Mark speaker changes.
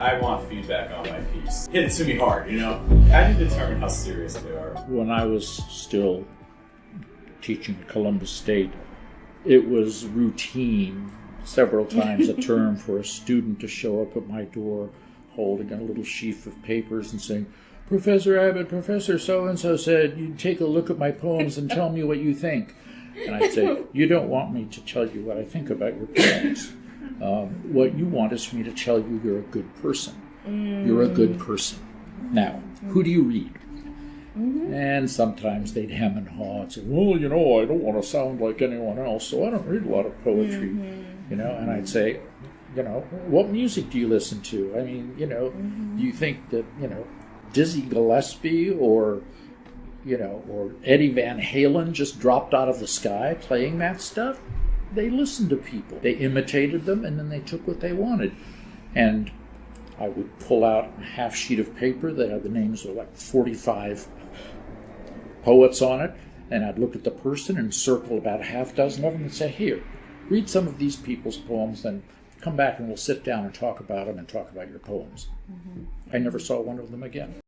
Speaker 1: I want feedback on my piece. Hit it to me hard, How do you determine how serious they are?
Speaker 2: When I was still teaching at Columbus State, it was routine several times a term for a student to show up at my door holding a little sheaf of papers and saying, "Professor Abbott, Professor so-and-so said you'd take a look at my poems and tell me what you think." And I'd say, "You don't want me to tell you what I think about your poems. What you want is for me to tell you you're a good person. You're a good person. Now, who do you read?" And sometimes they'd hem and haw and say, "Well, I don't want to sound like anyone else, so I don't read a lot of poetry." And I'd say, "What music do you listen to? I mean, do you think that, Dizzy Gillespie or Eddie Van Halen just dropped out of the sky playing that stuff?" They listened to people. They imitated them, and then they took what they wanted. And I would pull out a half sheet of paper that had the names of like 45 poets on it, and I'd look at the person and circle about a half dozen of them and say, "Here, read some of these people's poems, then come back and we'll sit down and talk about them and talk about your poems." I never saw one of them again.